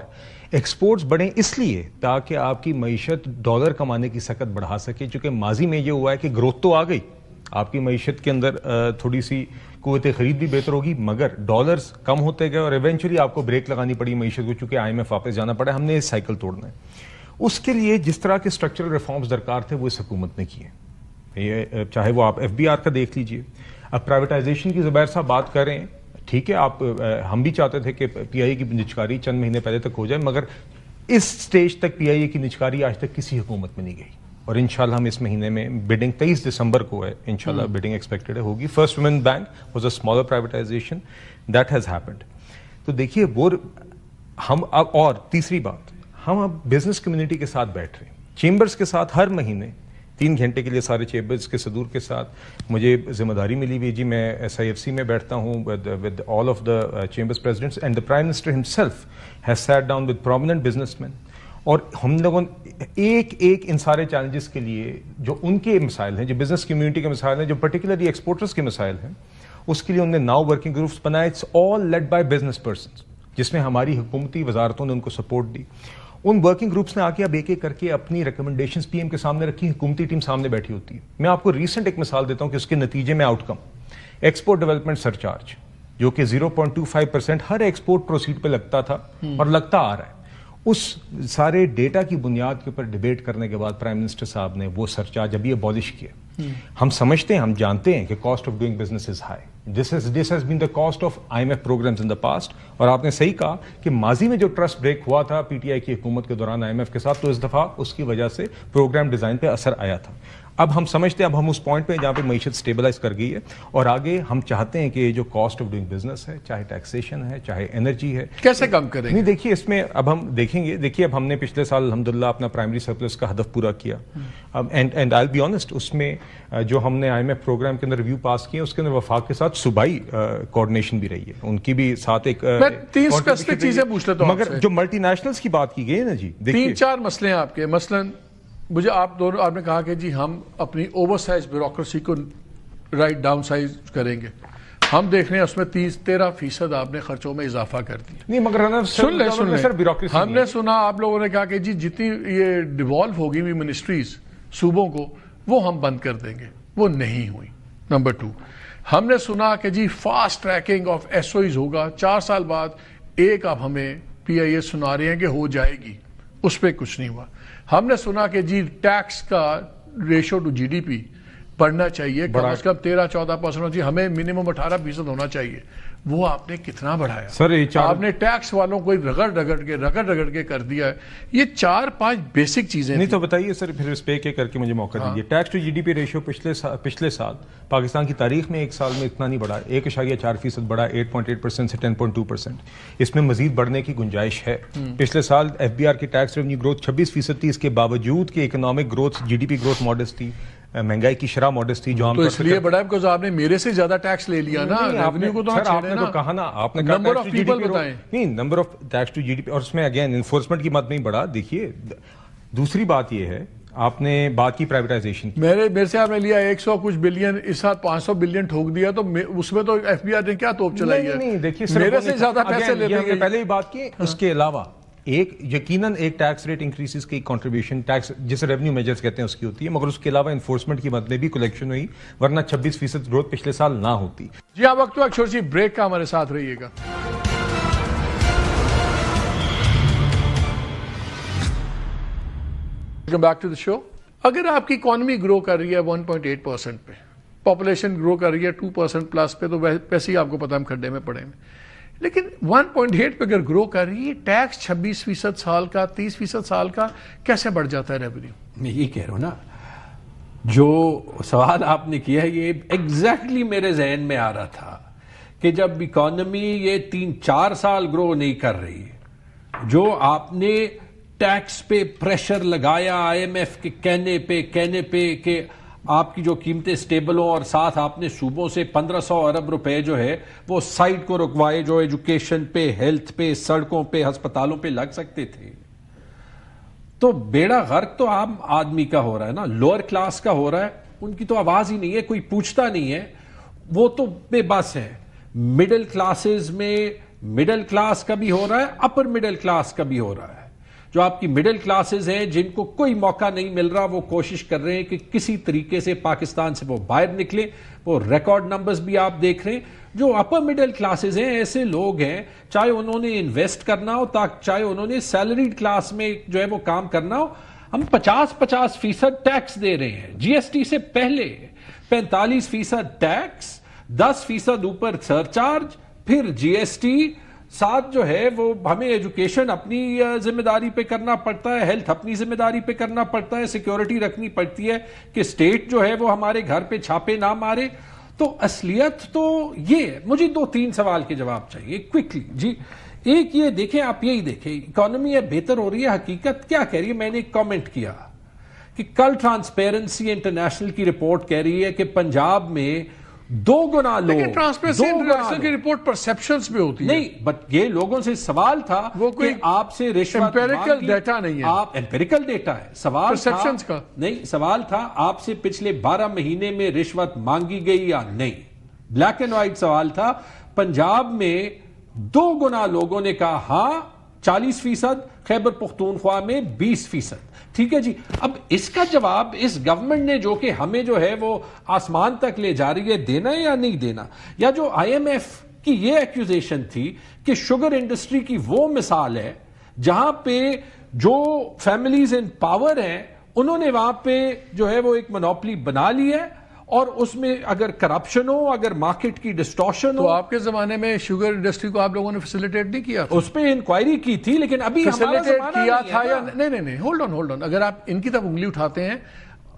ایکسپورٹس بڑھیں اس لیے تاکہ آپ کی معیشت ڈالر کمانے کی سکت بڑھا سکے. چونکہ ماضی میں یہ ہوا ہے کہ گروتھ تو آ گئی, آپ کی معیشت کے اندر تھوڑی سی قوت خرید بھی بہتر ہوگی, مگر ڈالرز کم ہوتے گئے اور ایونچولی آپ کو بریک لگانی پڑی معیشت کو, چونکہ IMF واپس جانا پڑا. ہم نے اس سائیکل توڑنا ہے. اس کے لیے جس طرح کے اسٹرکچرل ریفارمز درکار تھے وہ اس حکومت نے کیے, چاہے وہ آپ FBR کا دیکھ لیجئے. اب پرائیویٹائزیشن کی زبیر صاحب بات کر رہے ہیں, ٹھیک ہے, آپ ہم بھی چاہتے تھے کہ PIA کی نچکاری چند مہینے پہلے تک ہو جائے, مگر اس سٹیج تک PIA کی نچکاری آج تک کسی حکومت میں نہیں گئی. اور انشاءاللہ ہم اس مہینے میں بڈنگ 23 دسمبر کو ہے انشاءاللہ بڈنگ ایکسپیکٹڈ ہوگی. First women bank was a smaller privatisation that has happened. تو دیکھیے وہ ہم اب, اور تیسری بات, ہم اب بزنس کمیونٹی کے ساتھ بیٹھ رہے ہیں, چیمبرز کے ساتھ ہر مہینے 3 گھنٹے کے لیے سارے چیمبرز کے صدور کے ساتھ مجھے ذمہ داری ملی ہوئی جی. میں SIFC میں بیٹھتا ہوں with all of the chambers presidents and the Prime Minister himself has sat down with prominent businessmen, اور ہم لوگوں ایک ان سارے چیلنجز کے لیے جو ان کے مسائل ہیں, جو بزنس کمیونٹی کے مسائل ہیں, جو پرٹیکولرلی ایکسپورٹرز کے مسائل ہیں, اس کے لیے انہوں نے ناؤ ورکنگ گروپس بنائے. It's all led by business persons, جس میں ہماری حکومتی وزارتوں نے ان کو سپورٹ دی. ان ورکنگ گروپس نے آ کے اب ایک کر کے اپنی ریکمنڈیشنز PM کے سامنے رکھی, حکومتی ٹیم سامنے بیٹھی ہوتی ہے. میں آپ کو ریسنٹ ایک مثال دیتا ہوں کہ اس کے نتیجے میں آؤٹ کم ایکسپورٹ ڈیولپمنٹ سرچارج جو کہ 0.25% ہر ایکسپورٹ پروسیڈ پہ لگتا تھا اور لگتا آ رہا ہے. اس سارے ڈیٹا کی بنیاد کے اوپر ڈیبیٹ کرنے کے بعد پرائم منسٹر صاحب نے وہ سرچارج ابھی ابالش کیا. ہم سمجھتے ہیں, ہم جانتے ہیں کہ cost of doing business is high. This has been the cost of IMF programmes in the past. اور آپ نے صحیح کہا کہ ماضی میں جو ٹرسٹ بریک ہوا تھا PTI کی حکومت کے دوران IMF کے ساتھ, تو اس دفعہ اس کی وجہ سے پروگرام ڈیزائن پہ اثر آیا تھا. اب ہم سمجھتے ہیں, اب ہم اس پوائنٹ پہ جہاں پہ معیشت اسٹیبلائز کر گئی ہے, اور آگے ہم چاہتے ہیں کہ جو کاسٹ آف ڈوئنگ بزنس ہے, چاہے ٹیکسیشن ہے, چاہے انرجی ہے, کیسے کم کریں گے. نہیں دیکھیے اس میں اب ہم دیکھیں گے. دیکھیے اب ہم نے پچھلے سال الحمدللہ اپنا پرائمری سرپلس کا ہدف پورا کیا. اینڈ آئی بی آنیسٹ, اس میں جو ہم نے IMF پروگرام کے اندر ریویو پاس کیے, اس کے اندر وفاق کے ساتھ صوبائی کوآرڈینیشن بھی رہی ہے, ان کی بھی ساتھ ایک. میں 3 اسپیسیفک چیزیں پوچھ لیتا ہوں, مگر جو ملٹی نیشنلز کی بات کی گئی ہے نا جی, 3-4 مسئلے ہیں آپ کے. مثلاً مجھے آپ نے کہا کہ جی ہم اپنی اوور سائز بیوروکریسی کو رائٹ ڈاؤن سائز کریں گے. ہم دیکھ رہے ہیں اس میں 13% آپ نے خرچوں میں اضافہ کر دیا. نہیں مگر سن لیں, ہم نے سنا آپ لوگوں نے کہا کہ جی جتنی یہ ڈیوالو ہوگی ہوئی منسٹریز صوبوں کو, وہ ہم بند کر دیں گے. وہ نہیں ہوئی. نمبر 2, ہم نے سنا کہ جی فاسٹ ٹریکنگ آف SOEs ہوگا 4 سال بعد. ایک آپ ہمیں PIS سنا رہے ہیں کہ ہو جائے گی, اس پہ کچھ نہیں ہوا. ہم نے سنا کہ جی ٹیکس کا ریشو ٹو GDP بڑھنا چاہیے, کم از کم 13-14% ہونا چاہیے, ہمیں منیمم 18% ہونا چاہیے. وہ آپ نے کتنا بڑھایا سر؟ آپ نے ٹیکس والوں کو رگڑ کے کر دیا ہے. یہ 4-5 بیسک چیزیں نہیں. تو بتائیے سر, پھر اس پہ کر کے مجھے موقع دیجیے. ٹیکس ٹو GDP ریشو پچھلے سال پاکستان کی تاریخ میں ایک سال میں اتنا نہیں بڑھا, 1.4% بڑھا, 8.8% سے 10.2%. اس میں مزید بڑھنے کی گنجائش ہے. پچھلے سال FBR کی ٹیکس ریونیو گروتھ 26% تھی, اس کے باوجود کہ economic growth GDP growth modest تھی, مہنگائی کی شرح ماڈسٹ تھی. جو تو اس لیے بڑا ہے بیکاز آپ نے میرے سے زیادہ ٹیکس لے لیا نا. ریونیو کو تو آپ نے تو کہا نا, آپ نے کہا نمبر آف پیپل بتائیں. نہیں, number of tax to GDP, اور اس میں اگین انفورسمنٹ کی مت نہیں بڑھا. دیکھیے دوسری بات یہ ہے, آپ نے بات کی پرائیویٹائزیشن کی. میرے سے آپ نے لیا 100 کچھ بلین, اس ساتھ 500 بلین ٹھوک دیا, تو اس میں تو FBR نے کیا توپ چلائی ہے. نہیں دیکھیے میرے سے زیادہ پیسے لے لیں گے. پہلے ہی بات کی. اس کے علاوہ یقیناً ایک ٹیکس ریٹ انکریزز کی کنٹریبیوشن ٹیکس جسے ریونیو میجرز کہتے ہیں اس کی ہوتی ہے, مگر اس کے علاوہ انفورسمنٹ کی مد میں بھی کلیکشن ہوئی, ورنہ 26% گروتھ پچھلے سال نہ ہوتی. جی ہاں, وقت ایک چھوٹی سی بریک کا, ہمارے ساتھ رہیے گا. ویلکم بیک ٹو دا شو. اگر آپ کی اکانومی گرو کر رہی ہے 1.8% پہ, پاپولیشن گرو کر رہی ہے 2% پلس پہ, تو ویسے ہی آپ کو پتا ہم کھڈے میں پڑے ہیں. لیکن 1.8 پہ اگر گرو کر رہی ہے, ٹیکس 26% سال کا, 30% سال کا, کیسے بڑھ جاتا ہے ریونیو؟ میں یہ کہہ رہا ہوں نا, جو سوال آپ نے کیا ہے یہ ایگزیکٹلی میرے ذہن میں آ رہا تھا کہ جب اکانومی یہ 3-4 سال گرو نہیں کر رہی, جو آپ نے ٹیکس پہ پریشر لگایا IMF کے کہنے پہ کہ آپ کی جو قیمتیں سٹیبل ہوں, اور ساتھ آپ نے صوبوں سے 1500 ارب روپے جو ہے وہ سائٹ کو رکوائے, جو ایجوکیشن پہ, ہیلتھ پہ, سڑکوں پہ, ہسپتالوں پہ لگ سکتے تھے. تو بیڑا غرق تو عام آدمی کا ہو رہا ہے نا, لوئر کلاس کا ہو رہا ہے. ان کی تو آواز ہی نہیں ہے, کوئی پوچھتا نہیں ہے, وہ تو بے بس ہے. مڈل کلاسز میں مڈل کلاس کا بھی ہو رہا ہے, اپر مڈل کلاس کا بھی ہو رہا ہے. جو آپ کی مڈل کلاسز ہیں جن کو کوئی موقع نہیں مل رہا, وہ کوشش کر رہے ہیں کہ کسی طریقے سے پاکستان سے وہ باہر نکلے. وہ ریکارڈ نمبرز بھی آپ دیکھ رہے ہیں. جو اپر مڈل کلاسز ہیں, ایسے لوگ ہیں, چاہے انہوں نے انویسٹ کرنا ہو, چاہے انہوں نے سیلریڈ کلاس میں جو ہے وہ کام کرنا ہو, ہم 50% ٹیکس دے رہے ہیں. GST سے پہلے 45% ٹیکس, 10% اوپر سرچارج, پھر GST, ساتھ جو ہے وہ ہمیں ایجوکیشن اپنی ذمہ داری پہ کرنا پڑتا ہے, ہیلتھ اپنی ذمہ داری پہ کرنا پڑتا ہے, سیکیورٹی رکھنی پڑتی ہے کہ اسٹیٹ جو ہے وہ ہمارے گھر پہ چھاپے نہ مارے. تو اصلیت تو یہ ہے. مجھے 2-3 سوال کے جواب چاہیے کوئکلی. جی ایک یہ دیکھیں, آپ یہی دیکھیں اکانومی ہے بہتر ہو رہی ہے, حقیقت کیا کہہ رہی ہے؟ میں نے ایک کامنٹ کیا کہ کل ٹرانسپیرنسی انٹرنیشنل کی رپورٹ کہہ رہی ہے کہ پنجاب میں 2 گنا لوگ, لیکن ٹرانسپیرنسی انٹرنیشنل کی رپورٹ پرسپشنس پہ ہوتی ہے. نہیں, بٹ یہ لوگوں سے سوال تھا وہ کوئی کہ آپ سے رشوت امپیریکل ڈیٹا نہیں ہے, آپ امپیریکل ڈیٹا ہے. سوال پرسپشنز کا نہیں, سوال تھا آپ سے پچھلے 12 مہینے میں رشوت مانگی گئی یا نہیں. بلیک اینڈ وائٹ سوال تھا. پنجاب میں 2 گنا لوگوں نے کہا ہاں 40%, خیبر پختونخوا میں 20%. ٹھیک ہے جی. اب اس کا جواب اس گورنمنٹ نے جو کہ ہمیں جو ہے وہ آسمان تک لے جا رہی ہے, دینا ہے یا نہیں دینا؟ یا جو آئی ایم ایف کی یہ ایکوزیشن تھی کہ شوگر انڈسٹری کی وہ مثال ہے جہاں پہ جو فیملیز ان پاور ہیں انہوں نے وہاں پہ جو ہے وہ ایک مونوپلی بنا لی ہے, اور اس میں اگر کرپشن ہو, اگر مارکیٹ کی ڈسٹورشن ہو. تو آپ کے زمانے میں شوگر انڈسٹری کو آپ لوگوں نے فیسیلیٹیٹ نہیں کیا؟ اس پہ انکوائری کی تھی, لیکن ابھی فیسیلیٹیٹ کیا تھا یا نہیں؟ Hold on. اگر آپ ان کی طرف انگلی اٹھاتے ہیں,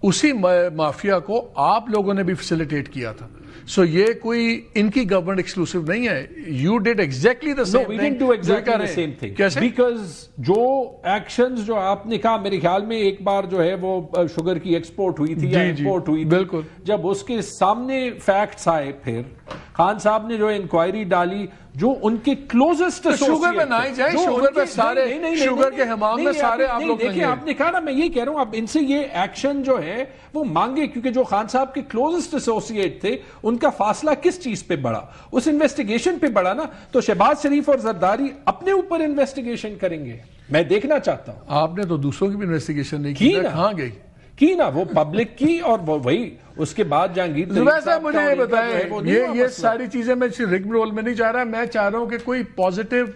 اسی مافیا کو آپ لوگوں نے بھی فیسیلیٹیٹ کیا تھا. سو یہ کوئی ان کی گورنمنٹ ایکسکلوسیو نہیں ہے. You did exactly the same thing. کیسے؟ بیکاز جو ایکشنز جو آپ نے کہا, میرے خیال میں ایک بار جو ہے وہ شوگر کی ایکسپورٹ ہوئی تھی یا امپورٹ ہوئی تھی, بالکل. جب اس کے سامنے فیکٹس آئے, پھر خان صاحب نے جو انکوائری ڈالی, جو ان کے کلوزسٹ شوگر میں نہ ہی جائے, شوگر میں سارے شوگر کے حمام میں سارے آپ لوگ دیکھیں. آپ نے کہا نا, میں یہ کہہ رہا ہوں اب ان سے یہ ایکشن جو ہے وہ مانگے, کیونکہ جو خان صاحب کے کلوزسٹ ایسوسیٹ تھے ان کا فاصلہ کس چیز پہ بڑھا؟ اس انویسٹیگیشن پہ بڑھا نا. تو شہباز شریف اور زرداری اپنے اوپر انویسٹیگیشن کریں گے, میں دیکھنا چاہتا ہوں. آپ نے تو دوسروں کی بھی انویسٹیگیشن نہیں کی, کہاں گئی کی نا, وہ پبلک کی, اور وہی اس کے بعد جہانگیر ویسے مجھے یہ بتائیں, یہ ساری چیزیں میں رگ رول میں نہیں چاہ رہا. میں چاہ رہا ہوں کہ کوئی پازیٹیو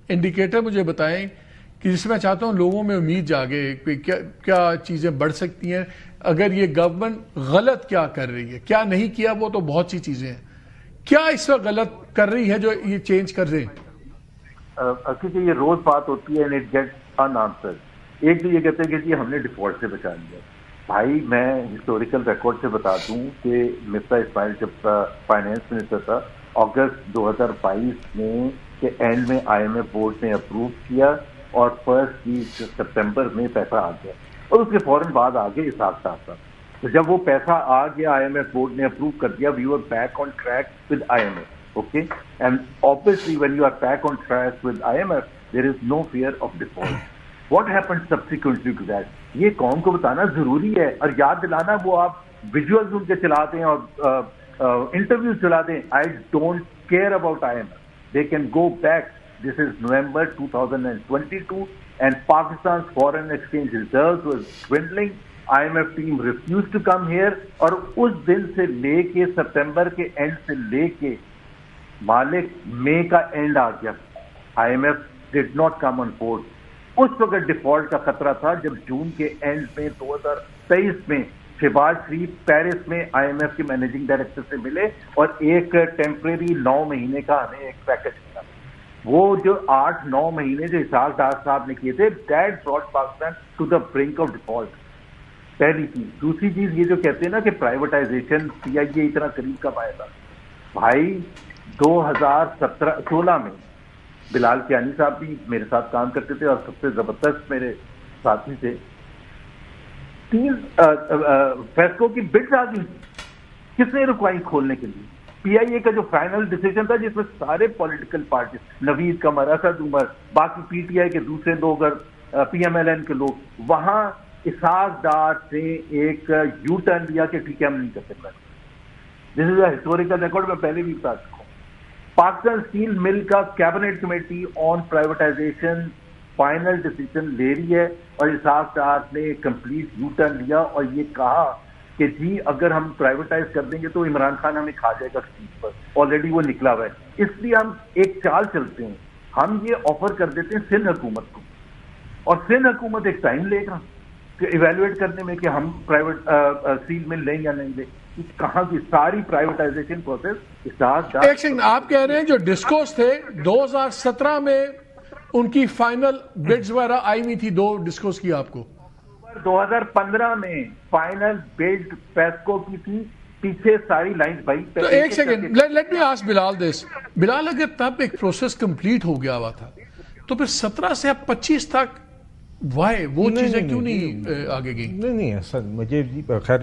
انڈیکیٹر مجھے بتائیں کہ جس میں چاہتا ہوں لوگوں میں امید جاگے کیا چیزیں بڑھ سکتی ہیں اگر یہ گورنمنٹ غلط کیا کر رہی ہے. کیا نہیں کیا وہ تو بہت سی چیزیں ہیں, کیا اس وقت غلط کر رہی ہے جو یہ چینج کر رہے ہیں؟ کیونکہ یہ روز بات ہوتی ہے, and it gets in answered. ایک تو یہ کہتے ہیں کہ جی ہم نے ڈیفالٹ سے بچا لیا. بھائی میں ہسٹوریکل ریکارڈ سے بتا دوں کہ مرزا اسماعیل جب فائنانس منسٹر تھا, اگست 2022 میں کے اینڈ میں آئی ایم ایف بورڈ نے اپروو کیا, اور 1 سپتمبر میں پیسہ آ گیا, اور اس کے فوراً بعد آگے اسحاق صاحب تھا. تو جب وہ پیسہ آ گیا, آئی ایم ایف بورڈ نے اپروو کر دیا, we are back on track with I M F. Okay, and obviously when you are back on track with IMF, there is no fear of default. What happened subsequently to that? یہ قوم کو بتانا ضروری ہے, اور یاد دلانا. وہ آپ ویژولز ان کے چلاتے ہیں اور انٹرویوز چلاتے ہیں. I don't care about IMF. They can go back. This is November 2022 and Pakistan's foreign exchange reserves was dwindling. IMF team refused to come here, اور اس دن سے لے کے سپتمبر کے اینڈ سے لے کے مالک مئی کا اینڈ آ گیا, IMF did not come on board. اس وقت ڈیفالٹ کا خطرہ تھا جب جون کے اینڈ میں 2023 میں شہباز شریف پیرس میں آئی ایم ایف کے مینیجنگ ڈائریکٹر سے ملے, اور ایک ٹیمپریری 9 مہینے کا ہمیں ایک پیکج ملا. وہ جو 8-9 مہینے جو اسحاق ڈار صاحب نے کیے تھے, that brought Pakistan to the brink of default. پہلی چیز. دوسری چیز یہ جو کہتے ہیں نا کہ پرائیویٹائزیشن پی آئی اے اتنا قریب کب آیا تھا. بھائی 2016 میں بلال کیانی صاحب بھی میرے ساتھ کام کرتے تھے اور سب سے زبردست میرے ساتھی تھے. 3 فیسکو کی بڈز آ گئی, کس نے رکوائی کھولنے کے لیے؟ پی آئی اے کا جو فائنل ڈیسیجن تھا, جس میں سارے پولیٹیکل پارٹیز, نوید قمر, اسد عمر, باقی پی ٹی آئی کے دوسرے لوگ, پی ایم ایل این کے لوگ, وہاں اسحاق ڈار سے ایک یو ٹرن لیا کہ ٹھیک ہے ہم نہیں کر سکتے. دس از اے ہسٹوریکل ریکارڈ, میں پہلے بھی بتا چکا ہوں. پاکستان اسٹیل مل کا cabinet committee on privatisation final decision لے رہی ہے, اور اسحاق ڈار نے کمپلیٹ یو ٹرن لیا اور یہ کہا کہ جی اگر ہم پرائیویٹائز کر دیں گے تو عمران خان ہمیں کھا جائے گا سیٹ پر. آلریڈی وہ نکلا ہوا ہے. اس لیے ہم ایک چال چلتے ہیں, ہم یہ آفر کر دیتے ہیں سندھ حکومت کو, اور سندھ حکومت ایک ٹائم لے گا کہ ایویلویٹ کرنے میں کہ ہم پرائیویٹ اسٹیل مل لیں یا نہیں لیں. کہاں کی ساری پرائیویٹائزیشن پروسیس ایک سیکنڈ، آپ کہہ رہے ہیں جو ڈسکوز تھے 2017 میں ان کی فائنل بڈز وغیرہ آئی ہوئی تھی، 2 ڈسکوز کی آپ کو 2015 میں فائنل بڈ پیسکو کی تھی، پیچھے ساری لائنز بھائی. تو ایک سیکنڈ، لیٹ می آسک بلال دس. بلال اگر تب ایک پروسیس کمپلیٹ ہو گیا ہوا تھا تو پھر 17 سے اب 25 تک وائی وہ چیزیں کیوں نہیں آگے گئی؟ نہیں سر،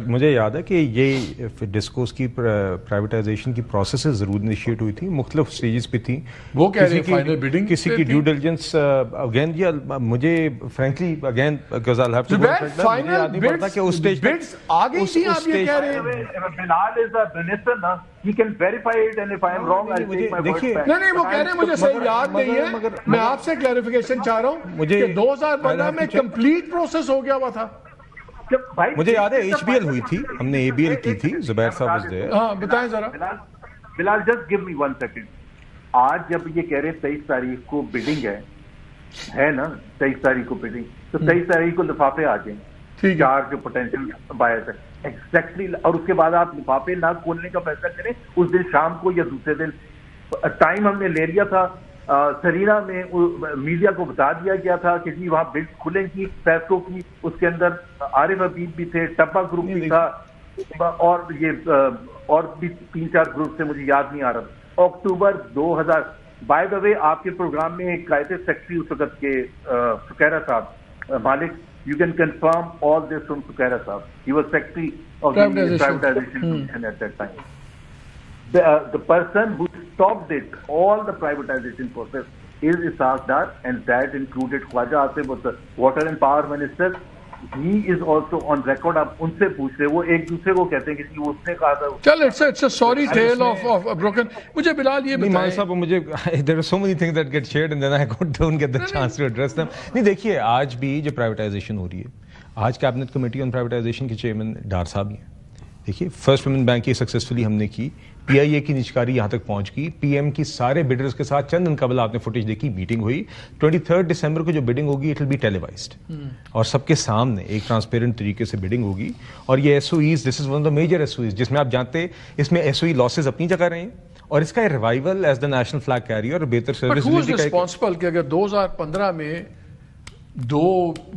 مجھے یاد ہے کہ یہ ڈسکوز کی پرائیویٹائزیشن کی پروسیسز ضرور انیشیٹ ہوئی تھی، مختلف سٹیجز پہ تھی. وہ کہہ رہے ہیں فائنل بیڈنگ کسی کی ڈیو ڈیلیجنس اگین، مجھے frankly again because I have two final bids آگے تھی، آپ یہ کہہ رہے ہیں. بلال از دی منسٹر نا، he can verify it and if I am wrong I'll take my word back. نہیں وہ کہہ رہے ہیں مجھے صحیح یاد نہیں ہے، میں آپ سے کلیریفیکیشن چاہ رہا ہوں کہ 2015 میں کمپلیٹ پروسیس ہو گیا ہوا تھا. مجھے یاد ہے HBL ہوئی تھی، ہم نے ABL کی تھی، زبیر صاحب was there. ہاں بتائیں ذرا. بلال جسٹ گیو می 1 سیکنڈ. آج جب یہ کہہ رہے 23 تاریخ کو بیڈنگ ہے نا 23 تاریخ کو بیڈنگ، تو 23 تاریخ کو لفافے آ جائیں 4 جو پوٹینشیل بائرز ہیں ایگزیکٹلی، اور اس کے بعد آپ لفافے نہ کھولنے کا فیصلہ کریں اس دن شام کو یا دوسرے دن. ٹائم ہم نے لے لیا تھا، سرینا میں میڈیا کو بتا دیا گیا تھا کہ جی وہاں بلڈ کھلیں گی پیسکو کی، اس کے اندر عارف حبیب بھی تھے، ٹبا گروپ بھی تھا، اور یہ اور بھی 3-4 گروپ سے مجھے یاد نہیں آ رہا. اکتوبر 2000 بائی دا وے آپ کے پروگرام میں ایک آئے تھے سیکٹری اس وقت کے سکیرا صاحب مالک. You can confirm all this from Sukaira Saab. He was secretary of the privatization commission at that time. The person who stopped it, all the privatization process, is Ishaq Dar, and that included Khwaja Asif was the water and power minister. He is also on record. آپ ان سے پوچھ رہے، وہ ایک دوسرے کو کہتے ہیں کہ اس نے کہا تھا. چل it's a sorry tale of broken. مجھے بلال یہ بتائیں. مالک صاحب مجھے there are so many things that get shared and then I don't get the chance to address them. نہیں دیکھیے، آج بھی جو پرائیویٹائزیشن ہو رہی ہے، آج کیبنٹ کمیٹی آن پرائیویٹائزیشن کے چیئرمین ڈار صاحب ہی ہیں. دیکھیے فرسٹ پیمنٹ بینک کی سکسیسفلی ہم نے کی، PIA کی نجکاری یہاں تک پہنچ گئی، PM کی سارے بڈرز کے ساتھ چند دن قبل آپ نے فوٹیج دیکھی، میٹنگ ہوئی. 23 دسمبر کو جو بڈنگ ہوگی اٹ ول بی ٹیلیوائزڈ اور سب کے سامنے ایک ٹرانسپیرنٹ طریقے سے بڈنگ ہوگی. اور یہ SOEs this is one of the major SOEs جس میں آپ جانتے اس میں SOE لاسز اپنی جگہ رہے ہیں، اور اس کا revival as the national flag carrier اور بہتر سروس ریسپانسبل کہ اگر 2015 میں 2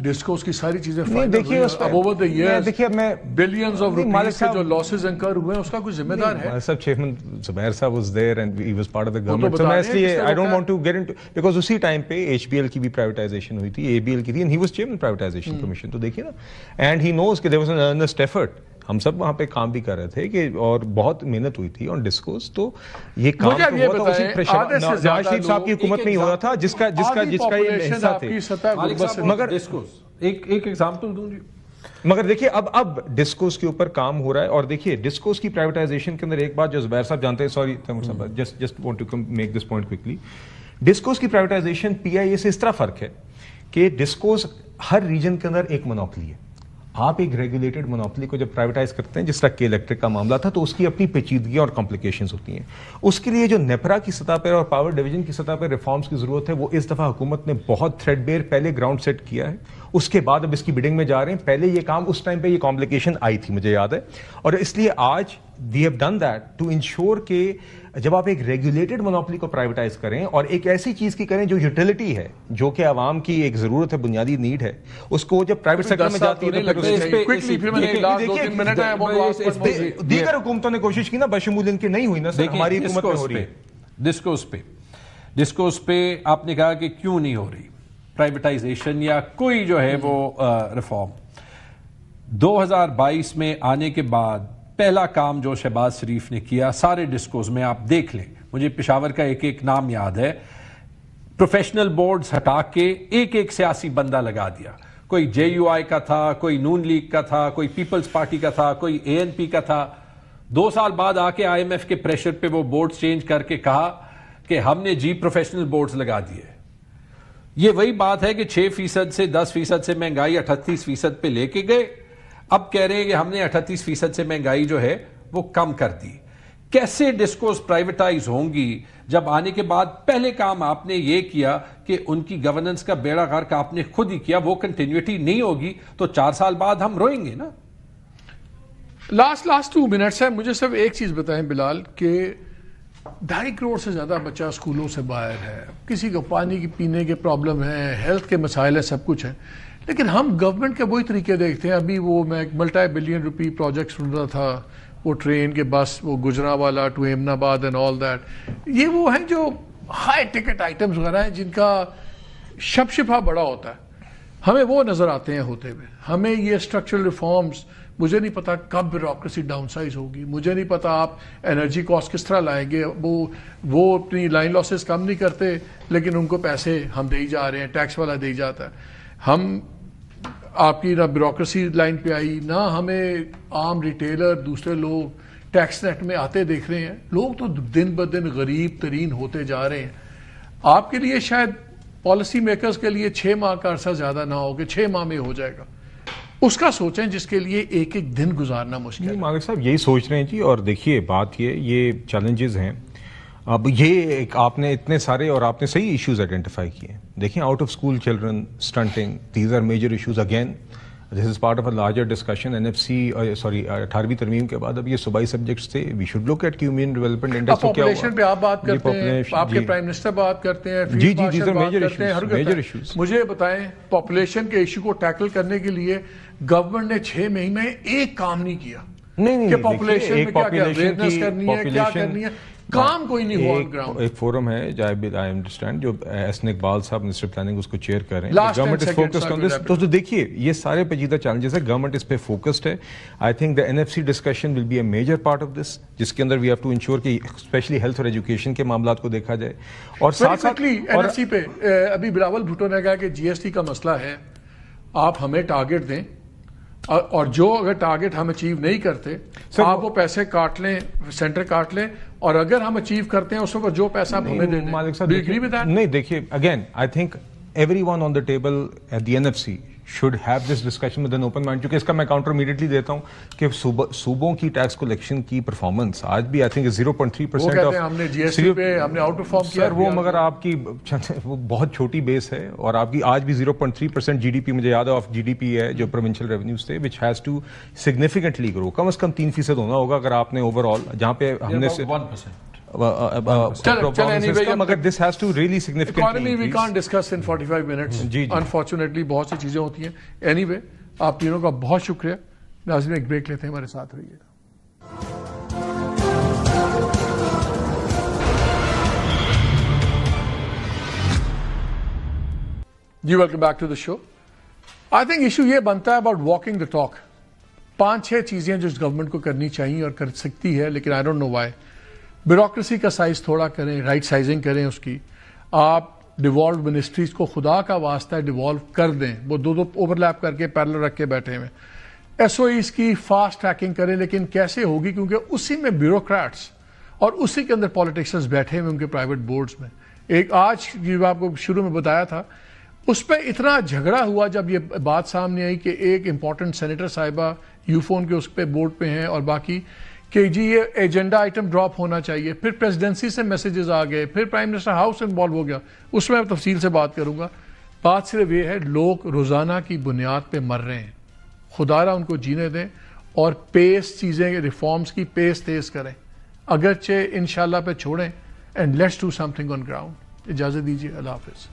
ڈسکوز کی ساری چیزیں دیکھیے میں بلینز آف روپیز کے جو لاسز انکر ہوئے ہیں اس کا کوئی ذمہ دار ہے؟ صاحب چیئرمین زبیر صاحب was there and he was part of the government, so میں اس لیے I don't want to get into because اسی ٹائم پہ HBL کی بھی پرائیویٹائزیشن ہوئی تھی، ABL کی تھی، and he was chairman privatisation commission. تو دیکھیے نا، اینڈ ہی نوز کہ there was an earnest effort. ہم سب وہاں پہ کام بھی کر رہے تھے کہ اور بہت محنت ہوئی تھی آن ڈسکوز. تو یہ کام ہوا تھا اسی پریشر نواز شریف صاحب کی حکومت میں ہی ہوا تھا جس کا یہ حصہ تھے. مگر ایک ایگزامپل دوں جی. مگر دیکھیے اب ڈسکوز کے اوپر کام ہو رہا ہے، اور دیکھیے ڈسکوز کی پرائیویٹائزیشن کے اندر ایک بات جو زبیر صاحب جانتے ہیں، sorry just want to make this point quickly. Discos کی پرائیویٹائزیشن PIA سے اس طرح فرق ہے کہ ڈسکوز ہر ریجن کے اندر ایک مونوپلی ہے. آپ ایک ریگولیٹڈ مونوپلی کو جب پرائیویٹائز کرتے ہیں، جس طرح کے الیکٹرک کا معاملہ تھا، تو اس کی اپنی پیچیدگیاں اور کمپلیکیشنز ہوتی ہیں. اس کے لیے جو نیپرا کی سطح پر اور پاور ڈویژن کی سطح پر ریفارمز کی ضرورت ہے، وہ اس دفعہ حکومت نے بہت تھریڈ بیئر پہلے گراؤنڈ سیٹ کیا ہے. اس کے بعد اب اس کی بڈنگ میں جا رہے ہیں. پہلے یہ کام اس ٹائم پہ یہ کمپلیکیشن آئی تھی، مجھے یاد ہے، اور اس لیے آج we have done that to ensure کہ جب آپ ایک ریگولیٹڈ مونوپلی کو پرائیویٹائز کریں اور ایک ایسی چیز کی کریں جو یوٹیلیٹی ہے، جو کہ عوام کی ایک ضرورت ہے، بنیادی نیڈ ہے، اس کو جب پرائیویٹ سیکٹر میں جاتی ہے تو دیگر حکومتوں نے کوشش کی نا، بشمول ان کی نہیں ہوئی نا، ہماری حکومت میں ہو رہی ہے. ڈسکوز پہ آپ نے کہا کہ کیوں نہیں ہو رہی پرائیویٹائزیشن یا کوئی جو ہے وہ ریفارم. 2022 میں آنے کے بعد پہلا کام جو شہباز شریف نے کیا سارے ڈسکوز میں، آپ دیکھ لیں، مجھے پشاور کا ایک نام یاد ہے، پروفیشنل بورڈز ہٹا کے ایک سیاسی بندہ لگا دیا. کوئی JUI کا تھا، کوئی نون لیگ کا تھا، کوئی پیپلز پارٹی کا تھا، کوئی ANP کا تھا. 2 سال بعد آ کے IMF کے پریشر پہ وہ بورڈ چینج کر کے کہا کہ ہم نے پروفیشنل بورڈز لگا دیے. یہ وہی بات ہے کہ 6% سے 10% سے مہنگائی 38% پہ لے کے گئے. اب کہہ رہے ہیں کہ ہم نے 38% سے مہنگائی جو ہے وہ کم کر دی. کیسے ڈسکوز پرائیویٹائز ہوں گی جب آنے کے بعد پہلے کام آپ نے یہ کیا کہ ان کی گورننس کا بیڑا غرق آپ نے خود ہی کیا، وہ کنٹینیوٹی نہیں ہوگی تو 4 سال بعد ہم روئیں گے نا. لاسٹ 2 منٹس ہے. مجھے صرف ایک چیز بتائیں بلال کہ 2.5 کروڑ سے زیادہ بچہ اسکولوں سے باہر ہے, کسی کو پانی کی پینے کے پرابلم ہیں, ہیلتھ کے مسائل ہیں, سب کچھ ہیں, لیکن ہم گورنمنٹ کے وہی طریقے دیکھتے ہیں. ابھی وہ میں ایک ملٹی بلین روپی پروجیکٹ سن رہا تھا, وہ ٹرین کے بس, وہ گجرانوالہ ٹو احمد آباد اینڈ آل دیٹ. یہ وہ ہیں جو ہائی ٹکٹ آئٹمز وغیرہ ہیں جن کا شپشپا بڑا ہوتا ہے. ہمیں وہ نظر آتے ہیں ہوتے ہوئے. ہمیں یہ اسٹرکچرل ریفارمز, مجھے نہیں پتا کب بیوروکریسی ڈاؤن سائز ہوگی, مجھے نہیں پتا آپ انرجی کاسٹ کس طرح لائیں گے. وہ اپنی لائن لاسز کم نہیں کرتے لیکن ان کو پیسے ہم دے ہی جا رہے ہیں, ٹیکس والا دے ہی جاتا ہے. ہم آپ کی نہ بیوروکریسی لائن پہ آئی, نہ ہمیں عام ریٹیلر دوسرے لوگ ٹیکس نیٹ میں آتے دیکھ رہے ہیں. لوگ تو دن بدن غریب ترین ہوتے جا رہے ہیں. آپ کے لیے شاید پالیسی میکرز کے لیے 6 ماہ کا عرصہ زیادہ نہ ہو کہ 6 ماہ میں ہو جائے گا. اس کا سوچیں جس کے لیے ایک دن گزارنا مشکل ہے. مالک صاحب یہی سوچ رہے ہیں جی. اور دیکھیے بات یہ چیلنجز ہیں. اب یہ آپ نے اتنے سارے اور آپ نے صحیح ایشوز آئیڈینٹیفائی کیے ہیں. دیکھیں out of school children stunting, these are major issues. Again this is part of a larger discussion. NFC 18ویں ترمیم کے بعد اب یہ صوبائی سبجیکٹس تھے. We should look at human development index. Population پہ آپ بات کرتے ہیں, آپ کے پرائم منسٹر بات کرتے ہیں, جی دیز آر میجر ایشوز. مجھے بتائیں پاپولیشن کے ایشو کو ٹیکل کرنے کے لیے گورنمنٹ نے 6 مہینے میں ایک کام نہیں کیا. نہیں کہ پاپولیشن میں کیا اویئرنس کرنی ہے, کیا کرنی ہے, کام کوئی نہیں ہوا. گراؤنڈ ایک فورم ہے آئی انڈرسٹینڈ جو ایس اقبال صاحب منسٹر پلاننگ اس کو چیئر کر رہے ہیں. گورنمنٹ از فوکسڈ آن دس. تو دیکھیے یہ سارے پیچیدہ چیلنجز ہیں, گورنمنٹ اس پہ فوکسڈ ہے. I think the NFC discussion will be a major part of this, جس کے اندر وی ہیو ٹو انشور کہ اسپیشلی ہیلتھ اور ایجوکیشن کے معاملات کو دیکھا جائے. اور ساتھ ساتھ NFC پہ ابھی بلاول بھٹو نے کہا کہ GST کا مسئلہ ہے, آپ ہمیں ٹارگٹ دیں, اور جو اگر ٹارگٹ ہم اچیو نہیں کرتے آپ وہ پیسے کاٹ لیں, سینٹر کاٹ لیں, اور اگر ہم اچیو کرتے ہیں اس وقت جو پیسہ آپ ہمیں دے دیں. مالک صاحب نہیں, دیکھیے again I think everyone on the table at the NFC should have this discussion with an open mind. کیونکہ اس کا میں کاؤنٹر امیڈیٹلی دیتا ہوں کہ صوبوں کی ٹیکس کلیکشن کی پرفارمنس آج بھی آئی تھنک 0.3% ہم نے GST پہ ہم نے آؤٹ پرفارم کیا. وہ مگر آپ کی وہ بہت چھوٹی بیس ہے, اور آپ کی آج بھی 0.3% GDP مجھے یاد ہے آف GDP ہے جو پروونشل ریونیوز تھے, which has to significantly grow. کم از کم 3% ہونا ہوگا اگر آپ نے اوور آل جہاں پہ ہم نے مگر this has to really significantly economy we can't discuss in 45 minutes. Unfortunately بہت سی چیزیں ہوتی ہیں. Anyway آپ تینوں کا بہت شکریہ. ناظرین ایک بریک لیتے ہیں, ہمارے ساتھ رہیے گا. جی welcome back to the show. I think issue یہ بنتا ہے اباؤٹ واکنگ دا ٹاک. 5-6 چیزیں جو گورنمنٹ کو کرنی چاہیے اور کر سکتی ہے, لیکن I don't know why. Bureaucracy کا سائز تھوڑا کریں, رائٹ سائزنگ کریں اس کی. آپ ڈیوالو منسٹریز کو خدا کا واسطہ ڈیوالو کر دیں, وہ دو اوور لیپ کر کے پیرلل رکھ کے بیٹھے ہوئے. SOEs کی فاسٹ ٹریکنگ کریں, لیکن کیسے ہوگی کیونکہ اسی میں بیوروکریٹس اور اسی کے اندر پالیٹیشنز بیٹھے ہوئے ان کے پرائیویٹ بورڈز میں. ایک آج جو آپ کو شروع میں بتایا تھا اس پہ اتنا جھگڑا ہوا جب یہ بات سامنے آئی کہ ایک امپورٹنٹ سینیٹر صاحبہ یوفون کے اس پہ بورڈ پہ ہیں اور باقی کہ جی یہ ایجنڈا آئٹم ڈراپ ہونا چاہیے. پھر پریزیڈنسی سے میسیجز آ گئے, پھر پرائم منسٹر ہاؤس انوالو ہو گیا. اس میں تفصیل سے بات کروں گا. بات صرف یہ ہے لوگ روزانہ کی بنیاد پہ مر رہے ہیں, خدا را ان کو جینے دیں, اور پیس چیزیں ریفارمز کی پیس تیز کریں, اگرچہ انشاءاللہ پہ چھوڑیں, and let's do some thing on ground. اجازت دیجیے, اللہ حافظ.